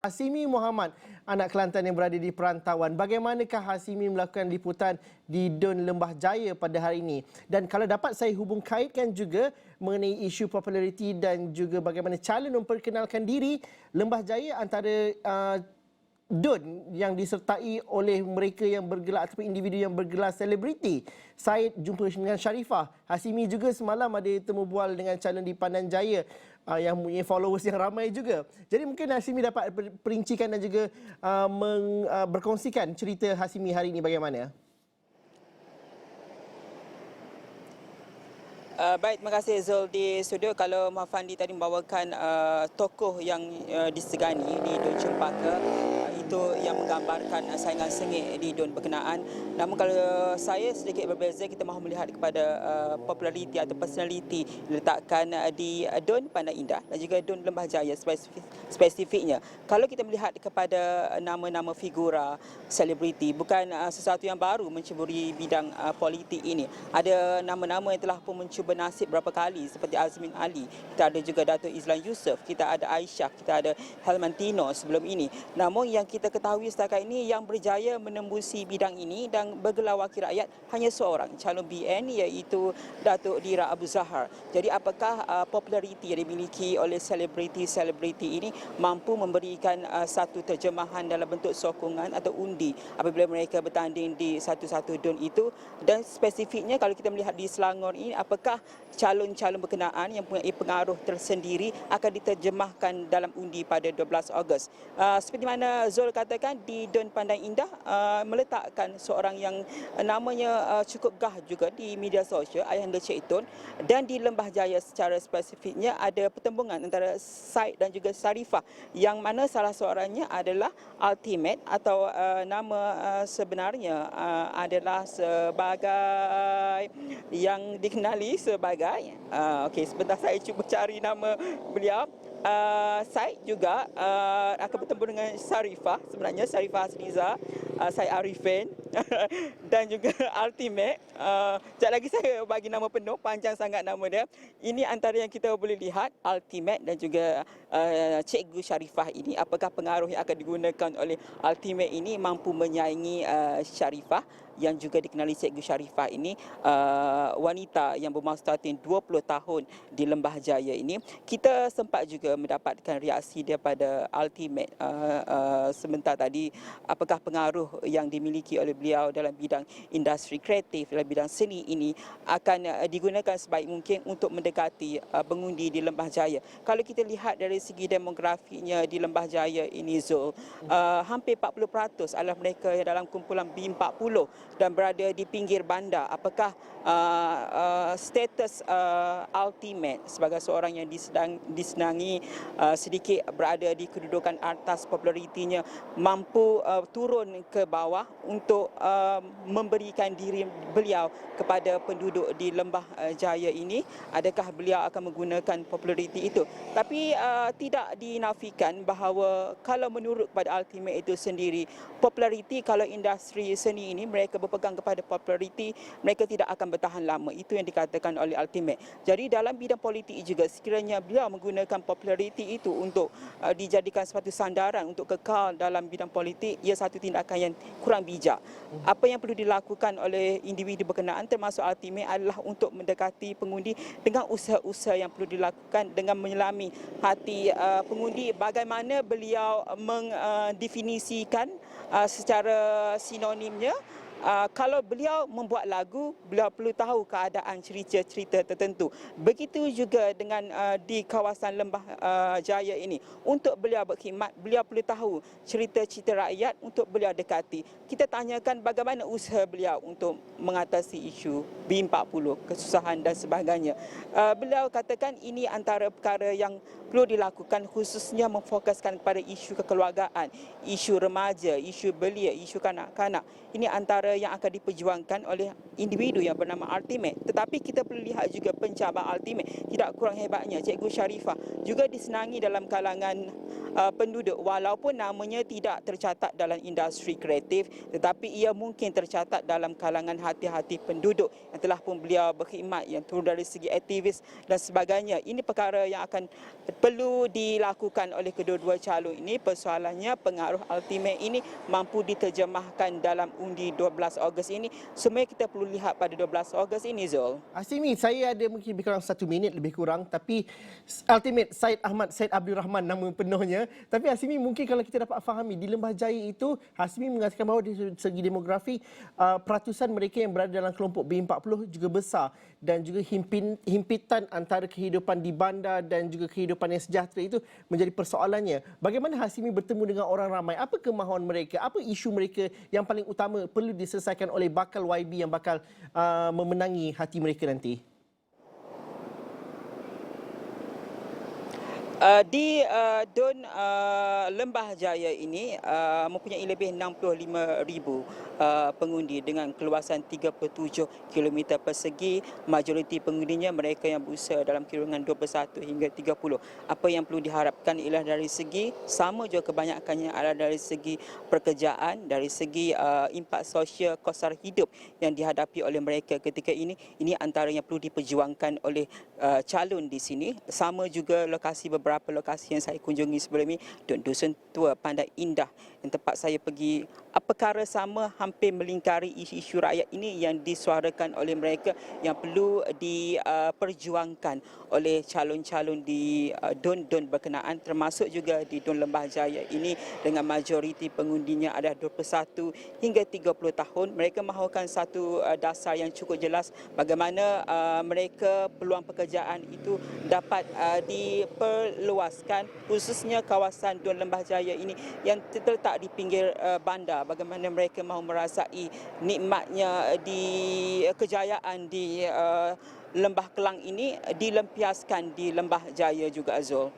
Hasimi Muhammad, anak Kelantan yang berada di perantauan. Bagaimanakah Hasimi melakukan liputan di Dun Lembah Jaya pada hari ini? Dan kalau dapat saya hubung kaitkan juga mengenai isu populariti dan juga bagaimana calon memperkenalkan diri Lembah Jaya antara Dun yang disertai oleh mereka yang bergelar ataupun individu yang bergelar selebriti. Saya jumpa dengan Sharifah. Hasimi juga semalam ada temu bual dengan calon di Pandan Jaya yang mempunyai followers yang ramai juga. Jadi mungkin Hasimi dapat perincikan dan juga berkongsikan cerita Hasimi hari ini bagaimana? Baik, terima kasih Zul di studio. Kalau Mahfandi tadi membawakan tokoh yang disegani di Dun Cempaka, itu yang menggambarkan saingan sengit di Dun berkenaan. Namun kalau saya sedikit berbeza, kita mahu melihat kepada populariti atau personality diletakkan di Dun Pandan Indah dan juga Dun Lembah Jaya spesifiknya. Kalau kita melihat kepada nama-nama figura selebriti, bukan sesuatu yang baru menceburi bidang politik ini. Ada nama-nama yang telah pun mencuba nasib berapa kali seperti Azmin Ali, kita ada juga Dato' Izlan Yusof, kita ada Aisyah, kita ada Helmantino sebelum ini. Namun yang kita ketahui setakat ini yang berjaya menembusi bidang ini dan bergelar wakil rakyat hanya seorang calon BN, iaitu Datuk Dira Abu Zahar. Jadi apakah populariti yang dimiliki oleh selebriti-selebriti ini mampu memberikan satu terjemahan dalam bentuk sokongan atau undi apabila mereka bertanding di satu-satu dun itu? Dan spesifiknya kalau kita melihat di Selangor ini, apakah calon-calon berkenaan yang mempunyai pengaruh tersendiri akan diterjemahkan dalam undi pada 12 Ogos. Seperti mana Zul katakan, di Dun Pandan Indah meletakkan seorang yang namanya cukup gah juga di media sosial, Ayahanda Cik Tun, dan di Lembah Jaya secara spesifiknya ada pertembungan antara Said dan juga Sharifah, yang mana salah seorangnya adalah Ultimate atau nama sebenarnya adalah sebagai yang dikenali sebagai okey, sebentar saya cuba cari nama beliau. Said juga akan bertemu dengan Sharifah, sebenarnya Sharifah Hasniza, Said Arifin dan juga Ultimate. Sekejap lagi saya bagi nama penuh, panjang sangat nama dia. Ini antara yang kita boleh lihat, Ultimate dan juga Cikgu Sharifah ini. Apakah pengaruh yang akan digunakan oleh Ultimate ini mampu menyaingi Sharifah, yang juga dikenali Cikgu Sharifah ini wanita yang berumur starting 20 tahun di Lembah Jaya ini. Kita sempat juga mendapatkan reaksi daripada Ultimate sebentar tadi, apakah pengaruh yang dimiliki oleh beliau dalam bidang industri kreatif, dalam bidang seni ini akan digunakan sebaik mungkin untuk mendekati pengundi di Lembah Jaya. Kalau kita lihat dari segi demografinya di Lembah Jaya ini, Zul, hampir 40% adalah mereka yang dalam kumpulan B40 dan berada di pinggir bandar. Apakah status Ultimate sebagai seorang yang disenangi sedikit berada di kedudukan atas popularitinya mampu turun ke bawah untuk memberikan diri beliau kepada penduduk di Lembah Jaya ini? Adakah beliau akan menggunakan populariti itu? Tapi tidak dinafikan bahawa kalau menurut kepada Ultimate itu sendiri, populariti kalau industri seni ini mereka berpegang kepada populariti, mereka tidak akan bertahan lama. Itu yang dikatakan oleh Ultimate. Jadi dalam bidang politik juga, sekiranya beliau menggunakan populariti itu untuk dijadikan suatu sandaran untuk kekal dalam bidang politik, ia satu tindakan yang kurang bijak. Apa yang perlu dilakukan oleh individu berkenaan termasuk Ultimate adalah untuk mendekati pengundi dengan usaha-usaha yang perlu dilakukan dengan menyelami hati pengundi. Bagaimana beliau mendefinisikan secara sinonimnya, kalau beliau membuat lagu, beliau perlu tahu keadaan cerita-cerita tertentu. Begitu juga dengan di kawasan Lembah Jaya ini. Untuk beliau berkhidmat, beliau perlu tahu cerita-cerita rakyat untuk beliau dekati. Kita tanyakan bagaimana usaha beliau untuk mengatasi isu B40, kesusahan dan sebagainya. Beliau katakan ini antara perkara yang perlu dilakukan, khususnya memfokuskan kepada isu kekeluargaan, isu remaja, isu belia, isu kanak-kanak. Ini antara yang akan diperjuangkan oleh individu yang bernama Ultimate. Tetapi kita perlu lihat juga pencabar Ultimate tidak kurang hebatnya, Cikgu Sharifah juga disenangi dalam kalangan penduduk, walaupun namanya tidak tercatat dalam industri kreatif, tetapi ia mungkin tercatat dalam kalangan hati-hati penduduk yang telah pun beliau berkhidmat, yang turun dari segi aktivis dan sebagainya. Ini perkara yang akan perlu dilakukan oleh kedua-dua calon ini. Persoalannya pengaruh ultimate ini mampu diterjemahkan dalam undi 12 Ogos ini. Semua kita perlu lihat pada 12 Ogos ini, Zul. Hasimi, saya ada mungkin lebih kurang 1 minit lebih kurang, tapi Ultimate Syed Ahmad Syed Abdul Rahman nama penuhnya. Tapi Hasimi, mungkin kalau kita dapat fahami, di Lembah Jaya itu Hasimi mengatakan bahawa dari segi demografi peratusan mereka yang berada dalam kelompok B40 juga besar, dan juga himpitan antara kehidupan di bandar dan juga kehidupan yang sejahtera itu menjadi persoalannya. Bagaimana Hasimi bertemu dengan orang ramai? Apa kemahuan mereka? Apa isu mereka yang paling utama perlu diselesaikan oleh bakal YB yang bakal memenangi hati mereka nanti? Di Dun Lembah Jaya ini mempunyai lebih 65,000 pengundi dengan keluasan 37 km persegi. Majoriti pengundinya mereka yang berusia dalam kira-kira 21 hingga 30. Apa yang perlu diharapkan ialah dari segi, sama juga kebanyakannya adalah dari segi pekerjaan, dari segi impak sosial, kos sara hidup yang dihadapi oleh mereka ketika ini. Ini antara yang perlu diperjuangkan oleh calon di sini. Sama juga beberapa lokasi yang saya kunjungi sebelum ini, Dusun Tua, Pandai Indah yang tempat saya pergi. Perkara sama hampir melingkari isu-isu rakyat ini yang disuarakan oleh mereka yang perlu diperjuangkan oleh calon-calon di Dun berkenaan, termasuk juga di Dun Lembah Jaya ini dengan majoriti pengundinya ada 21 hingga 30 tahun. Mereka mahukan satu dasar yang cukup jelas bagaimana mereka peluang pekerjaan itu dapat diperluaskan, khususnya kawasan Dun Lembah Jaya ini yang terletak di pinggir bandar. Bagaimana mereka mahu merasai nikmatnya di kejayaan di Lembah Kelang ini dilempiaskan di Lembah Jaya juga, Azul.